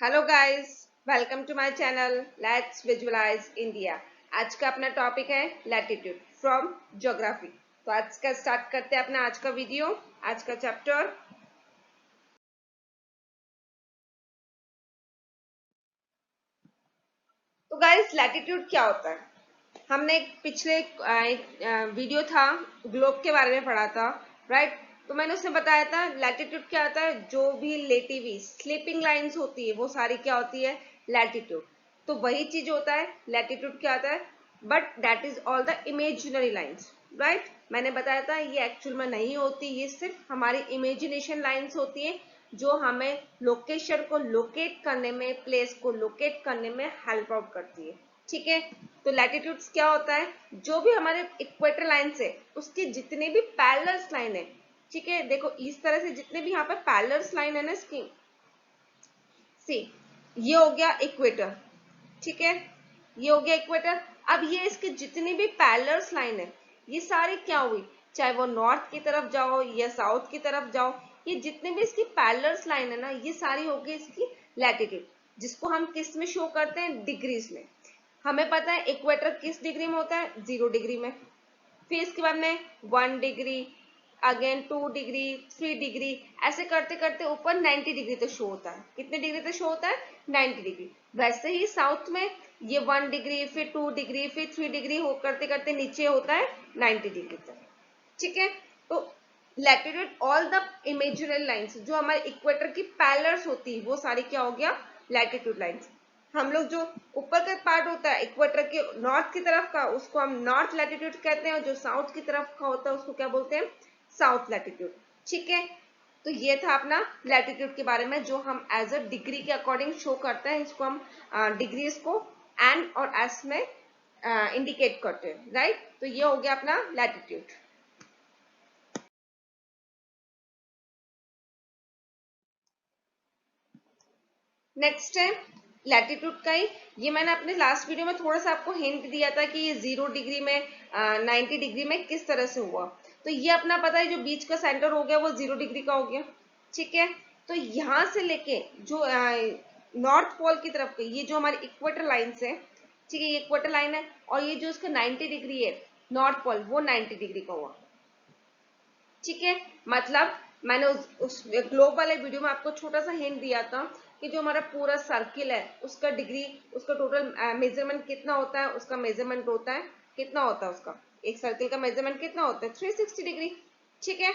Hello guys, welcome to my channel let's visualise India. आज का अपना टॉपिक है लैटिट्यूड फ्रॉम ज्योग्राफी। तो आज का स्टार्ट करते हैं अपना आज का वीडियो, आज का चैप्टर। तो गाइस, लैटिट्यूड क्या होता है? हमने एक पिछले वीडियो था, ग्लोब के बारे में पढ़ा था, राइट? तो मैंने उसमें बताया था लैटिट्यूड क्या होता है। जो भी लेटिव स्लीपिंग लाइंस होती है वो सारी क्या होती है? लैटिट्यूड। तो वही चीज होता है, लैटिट्यूड क्या होता है, but that is all the imaginary lines, right? मैंने बताया था ये एक्चुअल में नहीं होती, ये सिर्फ हमारी इमेजिनेशन लाइंस होती है जो हमें लोकेशन को लोकेट करने में, प्लेस को लोकेट करने में हेल्प आउट करती है। ठीक है, तो लैटिट्यूड्स क्या होता है? जो भी हमारे इक्वेटर लाइन से उसके जितने भी पैरेलल्स लाइन है, ठीक है, देखो इस तरह से जितने भी यहाँ पे पैरेलल्स लाइन है ना इसकी, सी, ये हो गया इक्वेटर। ठीक है, ये हो गया इक्वेटर। अब ये इसके जितनी भी पैरेलल्स लाइन है, ये सारी क्या हुई? चाहे वो नॉर्थ की तरफ जाओ या साउथ की तरफ जाओ, ये जितने भी इसकी पैरेलल्स लाइन है ना, ये सारी हो गई इसकी लैटिट्यूड, जिसको हम किस में शो करते हैं? डिग्रीज में। हमें पता है इक्वेटर किस डिग्री में होता है? 0 डिग्री में। फिर इसके बाद में 1 डिग्री, अगेन 2 डिग्री, 3 डिग्री, ऐसे करते करते ऊपर 90 डिग्री तक शो होता है। कितने डिग्री तक शो होता है? 90 डिग्री। वैसे ही साउथ में ये 1 डिग्री, फिर 2 डिग्री, फिर 3 डिग्री हो करते करते नीचे होता है 90 डिग्री तक। ठीक है, तो latitude all the imaginary lines जो हमारे इक्वेटर की पैरेलल्स होती है वो सारी क्या हो गया? Latitude lines. हम लोग जो ऊपर का पार्ट होता है इक्वेटर के नॉर्थ की तरफ का, उसको हम नॉर्थ लैटिट्यूड कहते हैं, और जो साउथ की तरफ का होता है उसको क्या बोलते हैं? South latitude. ठीक है, तो ये था अपना लैटिट्यूड के बारे में, जो हम एज अ डिग्री के अकॉर्डिंग शो करते हैं। इसको हम डिग्रीज को एन और एस में इंडिकेट करते हैं, राइट? तो ये हो गया अपना लैटिट्यूड। नेक्स्ट है लैटिट्यूड का ही। ये मैंने अपने लास्ट वीडियो में थोड़ा सा आपको हिंट दिया था कि ये 0 डिग्री में 90 डिग्री में किस तरह से हुआ। तो ये अपना पता है, जो बीच का सेंटर हो गया वो 0 डिग्री का हो गया। ठीक है, तो यहां से लेके जो नॉर्थ पोल की तरफ ये जो हमारी इक्वेटर लाइन है, ठीक है, ये इक्वेटर लाइन है, और ये जो उसका 90 डिग्री है नॉर्थ पोल, वो 90 डिग्री का हुआ। ठीक है, मतलब मैंने उस ग्लोब वाले वीडियो में आपको छोटा सा हिंट दिया था कि जो हमारा पूरा सर्किल है उसका डिग्री, उसका टोटल मेजरमेंट कितना होता है? उसका मेजरमेंट होता है, कितना होता है उसका? एक सर्किल का मेजरमेंट कितना होता है? 360 डिग्री। ठीक है,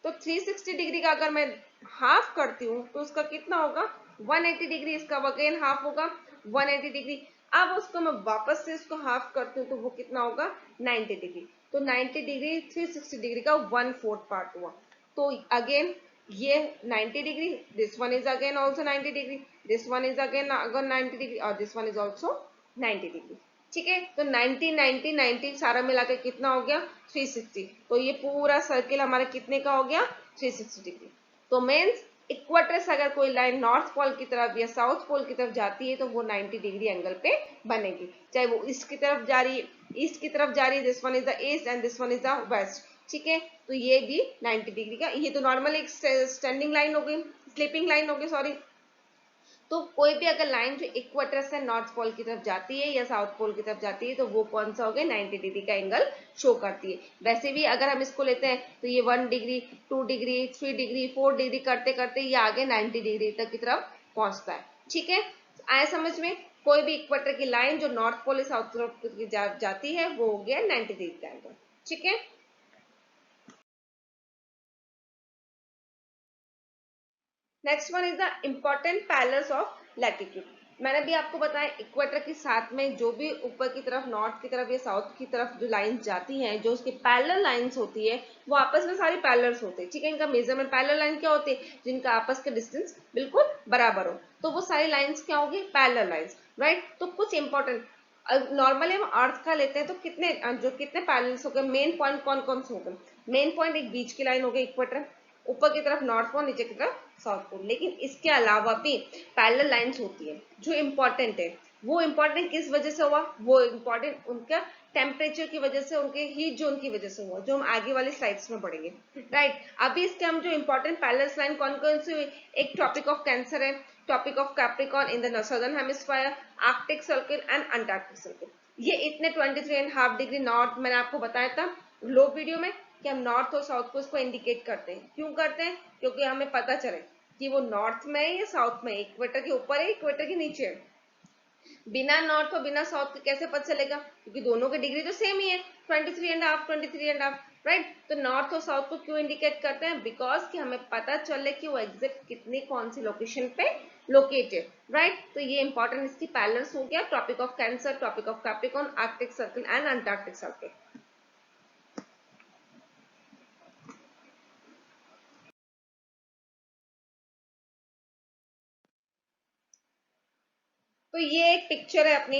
तो 360 डिग्री का अगर मैं हाफ करती हूँ तो उसका कितना होगा? 180 डिग्री। इसका अगेन हाफ होगा 180 डिग्री। अब उसको मैं वापस से इसको हाफ करती हूँ तो वो कितना होगा? 90 डिग्री। तो 90 डिग्री 360 डिग्री का 1/4 पार्ट हुआ। तो अगेन ये 90 degree, this one is again also 90 degree, this one is again अगर 90 डिग्री, और this one is also 90 degree. ठीक है, तो 90 90 90 सारा मिला के कितना हो गया? 360। तो ये पूरा सर्किल हमारा कितने का हो गया? 360 डिग्री। तो मीन्स इक्वेटर से अगर कोई लाइन नॉर्थ पोल की तरफ या साउथ पोल की तरफ जाती है तो वो 90 डिग्री एंगल पे बनेगी। चाहे वो ईस्ट की तरफ जा रही है, ईस्ट की तरफ जा रही है, this one is the east and this one is the west. ठीक है, तो ये भी 90 डिग्री का, ये तो नॉर्मल एक स्टैंडिंग लाइन हो गई, स्लीपिंग लाइन हो गई, सॉरी। तो कोई भी अगर लाइन जो इक्वेटर से नॉर्थ पोल की तरफ जाती है या साउथ पोल की तरफ जाती है तो वो कौन सा हो गया? 90 डिग्री का एंगल शो करती है। वैसे भी अगर हम इसको लेते हैं तो ये 1 डिग्री, 2 डिग्री, 3 डिग्री, 4 डिग्री करते करते ये आगे 90 डिग्री तक की तरफ पहुंचता है। ठीक है, आया समझ में? कोई भी इक्वेटर की लाइन जो नॉर्थ पोल या साउथ पोल की जाती है वो हो गया 90 डिग्री का एंगल। ठीक है, next one is the important parallels of latitude. मैंने भी आपको बताया इक्वेटर के साथ में जो भी ऊपर की तरफ, नॉर्थ की तरफ या साउथ की तरफ जो लाइंस जाती हैं, जो उसकी पैरेलल लाइंस होती है, वो आपस में सारी पैरेलल्स होते हैं। ठीक है, इनका मेजरमेंट, पैरेलल लाइन क्या होती है? जिनका आपस का डिस्टेंस बिल्कुल बराबर हो, तो वो सारी लाइंस क्या होगी? Parallel lines, right? तो कुछ इंपॉर्टेंट, नॉर्मली हम अर्थ का लेते हैं तो कितने जो कितने पैरेलल्स हो गए, मेन पॉइंट कौन कौन से हो गए? मेन पॉइंट एक बीच की लाइन हो गई इक्वेटर, ऊपर की तरफ नॉर्थ पोल, नीचे की तरफ साउथ पोल। लेकिन इसके अलावा भी पैरेलल लाइंस होती है जो इंपॉर्टेंट है। वो इंपॉर्टेंट किस वजह से हुआ? वो इंपॉर्टेंट उनका टेम्परेचर की वजह से, उनके हीट जोन की वजह से हुआ, जो हम आगे वाली स्लाइड्स में पढ़ेंगे, राइट? अभी इसके हम जो इंपॉर्टेंट पैरेलल लाइन कौन कौन सी हुई? एक ट्रॉपिक ऑफ कैंसर है, topic of Capricorn in the southern hemisphere, Arctic circle and Antarctic circle. ये इतने 23.5 डिग्री नॉर्थ मैंने आपको बताया था ग्लोब वीडियो में कि हम नॉर्थ और साउथ को इसको इंडिकेट करते हैं। क्यों करते हैं? क्योंकि हमें पता चले कि वो नॉर्थ में है या साउथ में, इक्वेटर के ऊपर है इक्वेटर के नीचे है। बिना नॉर्थ और बिना साउथ के कैसे पता चलेगा? क्योंकि दोनों के डिग्री तो सेम ही है, 23.5 23.5, राइट। तो नॉर्थ और साउथ को क्यों इंडिकेट करते हैं? बिकॉज कि हमें पता चले कि वो एग्जैक्ट कितनी कौन सी लोकेशन पे लोकेटेड, राइट। तो ये इंपॉर्टेंट इसकी पैरेलल्स हो गया, topic of cancer, topic of Capricorn, Arctic circle and Antarctic circle. तो ये एक पिक्चर है अपनी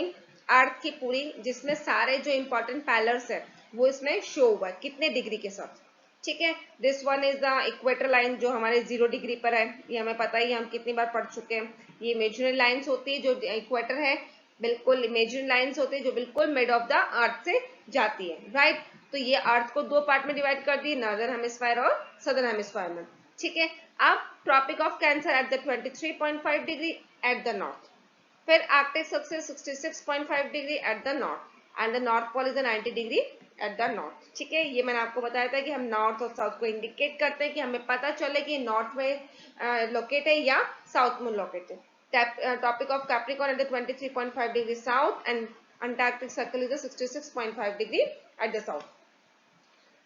अर्थ की पूरी, जिसमें सारे जो इंपॉर्टेंट पैरेलल्स है वो इसमें शो हुआ है कितने डिग्री के साथ, ठीक है। This one is the equator line जो हमारे 0 डिग्री पर है, ये हमें पता ही है, हम कितनी बार पढ़ चुके हैं। ये इमेजिनरी लाइंस होती है, जो इक्वेटर है बिल्कुल इमेजिनरी लाइंस होती है जो बिल्कुल मिड ऑफ द अर्थ से जाती है, राइट। तो ये अर्थ को दो पार्ट में डिवाइड कर दी, नॉर्दर्न हेमिस्फीयर और सदर्न हेमिस्फीयर में, ठीक है। अब tropic of cancer at the 23.5 degree at the north, फिर Arctic circle 66.5 degree at the north and the north pole is 90 degree at the north, ठीक है। ये मैंने आपको बताया था कि हम नॉर्थ और साउथ को इंडिकेट करते हैं कि हमें पता चले कि नॉर्थ में लोकेट है या साउथ में लोकेट है। Topic of Capricorn eight the 23.5 degree south and Antarctic circle is 66.5 degree at the south.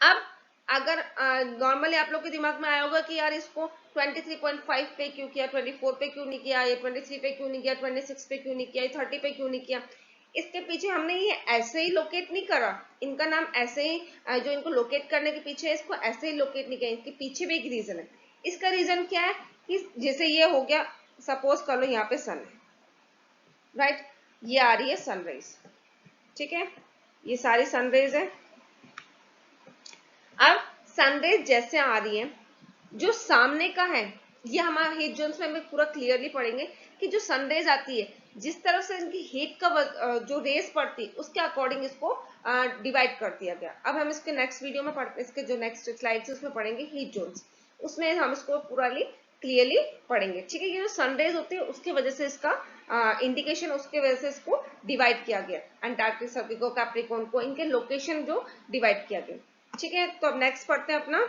अब अगर नॉर्मली आप लोग के दिमाग में आया होगा कि यार इसको 23.5 पे क्यों किया, 24 पे क्यों नहीं किया, ये 23 पे क्यों नहीं किया, 26 पे क्यों नहीं किया, 30 पे क्यों नहीं किया। इसके पीछे हमने ये ऐसे ही लोकेट नहीं करा, इनका नाम ऐसे ही जो इनको लोकेट करने के पीछे है इसको ऐसे ही लोकेट नहीं किया, इसके पीछे भी एक रीजन है। इसका रीजन क्या है कि जैसे ये हो गया, सपोज कर लो यहाँ पे सन है, राइट, ये आ रही है सनराइज, ठीक है, ये सारी सनराइज है। अब सनरेज जैसे आ रही है, जो सामने का है ये हमारा हीट जोन्स में हमें पूरा क्लियरली पढ़ेंगे कि जो सनरेज आती है जिस तरफ से इनकी हीट का जो रेस पड़ती है उसके अकॉर्डिंग इसको डिवाइड कर दिया गया। अब हम इसके नेक्स्ट वीडियो में इसके जो नेक्स्ट स्लाइड्स है उसमें पढ़ेंगे हीट जोन्स, उसमें हम इसको पूरा क्लियरली पढ़ेंगे, ठीक है। ये जो सनरेज होती है उसकी वजह से इसका इंडिकेशन, उसके वजह से इसको डिवाइड किया गया, अंटार्कटिक सर्कल को, कैप्रिकॉर्न को, इनके लोकेशन जो डिवाइड किया गया, ठीक है। तो अब नेक्स्ट पढ़ते हैं अपना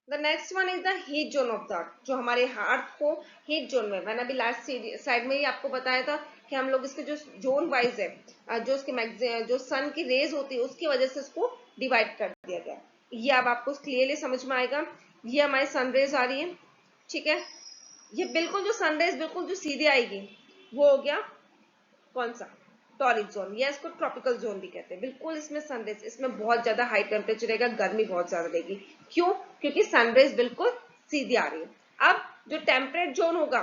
the next one is the heat zone of the earth, जो हमारे अर्थ को हीट जोन में, मैंने अभी लास्ट साइड में ही आपको बताया था कि हम लोग इसके जो जोन वाइज है, जो इसके जो सन की रेज होती है उसकी वजह से इसको डिवाइड कर दिया गया। ये अब आपको क्लियरली समझ में आएगा। ये हमारी सन रेज आ रही है, ठीक है। ये बिल्कुल जो सन रेज बिल्कुल जो सीधे आएगी वो हो गया कौन सा, टॉरिड जोन, या इसको ट्रॉपिकल जोन भी कहते हैं। बिल्कुल इसमें सनरेज, इसमें बहुत ज्यादा हाई टेम्परेचर रहेगा, गर्मी बहुत ज्यादा रहेगी। क्यों? क्योंकि सनरेज बिल्कुल सीधी आ रही है। अब जो टेम्परेट जोन होगा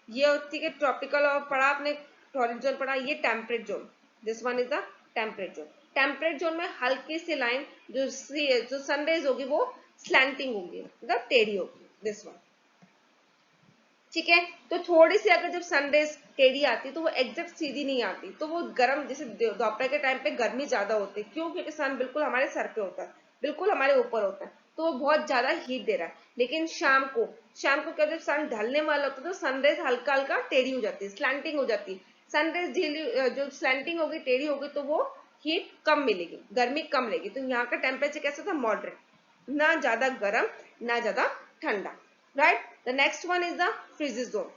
ये, ठीक है, ट्रॉपिकल और पढ़ा आपने, टॉरिड जोन पढ़ा, ये temperate zone, this one is the temperate zone. Temperate zone में हल्की सी लाइन जो सनरेज होगी वो स्लैंटिंग होगी, मतलब टेढ़ी होगी, दिस वन, ठीक है। तो थोड़ी सी अगर जब सनरेज टेढ़ी आती है तो वो एग्जैक्ट सीधी नहीं आती, तो वो गर्म, जैसे दोपहर के टाइम पे गर्मी ज्यादा होती है, क्यों? क्योंकि सन बिल्कुल हमारे सर पे होता है, बिल्कुल हमारे ऊपर होता है, तो वो बहुत ज्यादा हीट दे रहा है। लेकिन शाम को क्या, जब सन ढलने वाला होता है तो सनरेज हल्का हल्का टेढ़ी हो जाती है, स्लैंटिंग हो जाती है। सनरेज ढीली, जो स्लैंटिंग होगी, टेढ़ी होगी, तो वो हीट कम मिलेगी, गर्मी कम रहेगी। तो यहाँ का टेम्परेचर कैसा था, मॉडरेट, ना ज्यादा गर्म ना ज्यादा ठंडा, right. The next one is the freezes zone,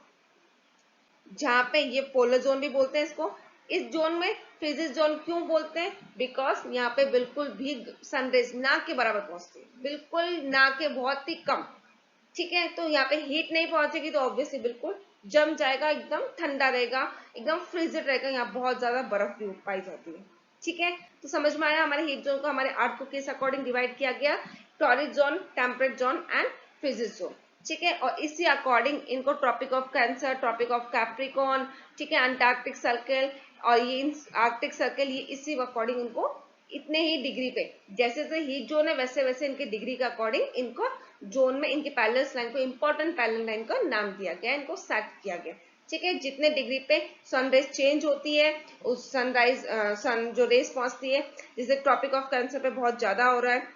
जहां पे ये पोलर जोन भी बोलते हैं इसको। इस जोन में फ्रीजिस जोन क्यों बोलते हैं? बिकॉज यहाँ पे बिल्कुल भी सनरेज ना के बराबर पहुंचती है, बिल्कुल ना के बहुत ही कम, ठीक है। तो यहाँ पे हीट नहीं पहुंचेगी तो ऑब्वियसली बिल्कुल जम जाएगा, एकदम ठंडा रहेगा, एकदम फ्रीजेड रहेगा, यहाँ बहुत ज्यादा बर्फ भी पाई जाती है, ठीक है। तो समझ में आया हमारे हीट जोन को, हमारे अर्थ को किस अकॉर्डिंग डिवाइड किया गया, torrid zone, temperate zone and frigid zone, ठीक है। और इसी अकॉर्डिंग इनको Tropic of Cancer, Tropic of Capricorn, ठीक है, अंटार्कटिक सर्कल और ये आर्कटिक सर्कल, ये इसी अकॉर्डिंग इनको इतने ही डिग्री पे, जैसे जैसे हीट जोन है वैसे वैसे इनके डिग्री के अकॉर्डिंग इनको जोन में, इनके पैरेलल लाइन को, इंपॉर्टेंट पैरेलल लाइन का नाम दिया गया, इनको सेट किया गया, ठीक है। जितने डिग्री पे सनराइज चेंज होती है, उस सन जो रेस पहुंचती है, जैसे ट्रॉपिक ऑफ कैंसर पे बहुत ज्यादा हो रहा है,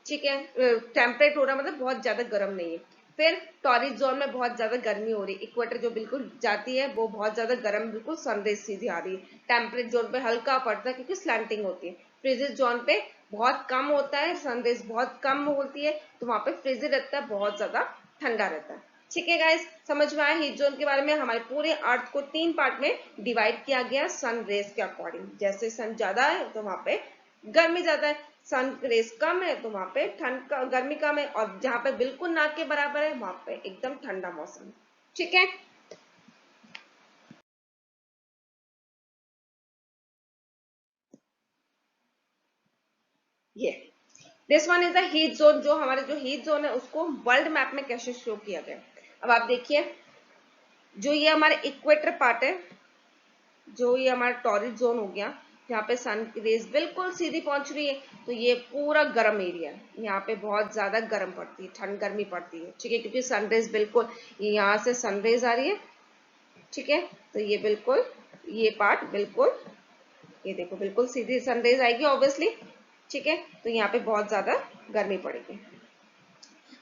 ठीक है, टेम्परेट हो रहा मतलब बहुत ज्यादा गर्म नहीं है। फिर टॉरिड जोन में बहुत ज्यादा गर्मी हो रही है, इक्वेटर जो बिल्कुल जाती है वो बहुत ज्यादा गर्म, बिल्कुल सनरेज सीधी आ रही है। टेम्परेट जोन पे हल्का पड़ता है क्योंकि स्लैंटिंग होती है। फ्रिजिड जोन पे बहुत कम होता है, सनरेज बहुत कम होती है, तो वहां पे फ्रिजिड रहता है, बहुत ज्यादा ठंडा रहता है। ठीक है गाइस, समझ में आया हीट जोन के बारे में। हमारे पूरे अर्थ को 3 पार्ट में डिवाइड किया गया सन रेज के अकॉर्डिंग। जैसे सन ज्यादा है तो वहां पे गर्मी ज्यादा है, सन रेज कम है तो वहां पे गर्मी कम है, और जहां पे बिल्कुल ना के बराबर है वहां पे एकदम ठंडा मौसम। ठीक है, ये this one is the heat zone. जो हमारे जो हीट जोन है उसको वर्ल्ड मैप में कैसे शो किया गया। अब आप देखिए, जो ये हमारे इक्वेटर पार्ट है, जो ये हमारा टॉरिड जोन हो गया, जहाँ पे सन की रेज बिल्कुल सीधी पहुंच रही है, तो ये पूरा गर्म एरिया है। यहाँ पे बहुत ज्यादा गर्म पड़ती है, ठंड गर्मी पड़ती है। ठीक है, क्योंकि सनरेज बिल्कुल यहाँ से सनरेज आ रही है। ठीक है, तो ये बिल्कुल ये पार्ट बिल्कुल, ये देखो बिल्कुल सीधी सनरेज आएगी ऑब्वियसली। ठीक है, तो यहाँ पे बहुत ज्यादा गर्मी पड़ेगी,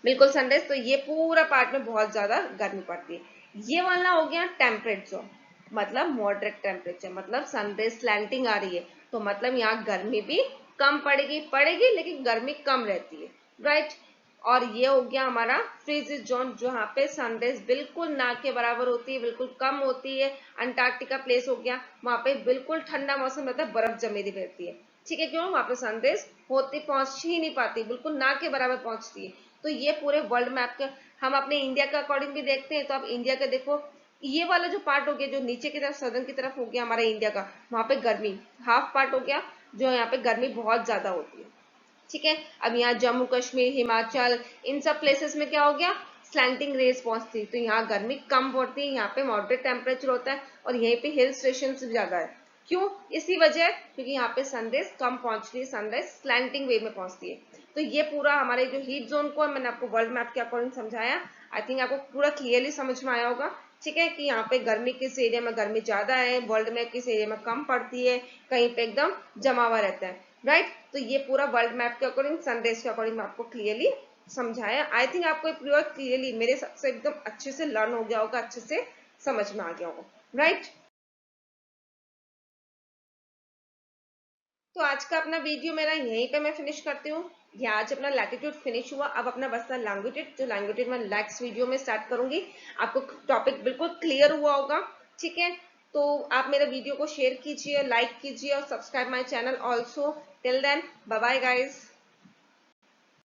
बिल्कुल सनराइज, तो ये पूरा पार्ट में बहुत ज्यादा गर्मी पड़ती है। ये वाला हो गया टेम्परेट जोन, मतलब मॉडरेट टेम्परेचर, मतलब सनराइज स्लैंटिंग आ रही है, तो मतलब यहाँ गर्मी भी कम पड़ेगी, लेकिन गर्मी कम रहती है, राइट। और ये हो गया हमारा फ्रीजिड जोन, जहाँ पे सनराइज बिल्कुल ना के बराबर होती है, बिल्कुल कम होती है। अंटार्कटिका प्लेस हो गया, वहां पे बिल्कुल ठंडा मौसम रहता है, बर्फ जमी रहती है। ठीक है, क्यों, वहां पे सनराइज होती पहुंच ही नहीं पाती, बिल्कुल ना के बराबर पहुंचती है। तो ये पूरे वर्ल्ड मैप के हम अपने इंडिया के अकॉर्डिंग भी देखते हैं, तो आप इंडिया का देखो, ये वाला जो पार्ट हो गया, जो नीचे की तरफ सदर्न की तरफ हो गया हमारा इंडिया का, वहां पे गर्मी हाफ पार्ट हो गया, जो यहाँ पे गर्मी बहुत ज्यादा होती है। ठीक है, अब यहाँ जम्मू कश्मीर, हिमाचल, इन सब प्लेसेस में क्या हो गया, स्लैंटिंग रेज पहुंचती है, तो यहाँ गर्मी कम पड़ती है, यहाँ पे मॉडरेट टेम्परेचर होता है, और यहीं पे हिल स्टेशन से ज्यादा है। क्यों, इसी वजह, क्योंकि यहाँ पे सनराइज कम पहुंचती है, सनराइज स्लैंटिंग वे में पहुंचती है। तो ये पूरा हमारे जो हीट जोन को मैंने आपको वर्ल्ड मैप के अकॉर्डिंग समझाया, आई थिंक आपको पूरा क्लियरली समझ में आया होगा। ठीक है, कि यहाँ पे गर्मी किस एरिया में गर्मी ज्यादा है, वर्ल्ड में किस एरिया में कम पड़ती है, कहीं पे एकदम जमा हुआ रहता है, राइट। तो ये पूरा वर्ल्ड मैप के अकॉर्डिंग, सनराइज के अकॉर्डिंग मैं आपको क्लियरली समझाया। आई थिंक आपको पूरा क्लियरली मेरे हिसाब से एकदम अच्छे से लर्न हो गया होगा, अच्छे से समझ में आ गया होगा, राइट। तो आज का अपना वीडियो मेरा यहीं पे मैं फिनिश करती हूँ। ये आज अपना लैटिट्यूड फिनिश हुआ, अब अपना बचता लॉन्गिट्यूड, जो लॉन्गिट्यूड मैं नेक्स्ट वीडियो में स्टार्ट करूंगी। आपको टॉपिक बिल्कुल क्लियर हुआ होगा। ठीक है, तो आप मेरे वीडियो को शेयर कीजिए, लाइक कीजिए, और subscribe my channel also. Till then, bye bye guys.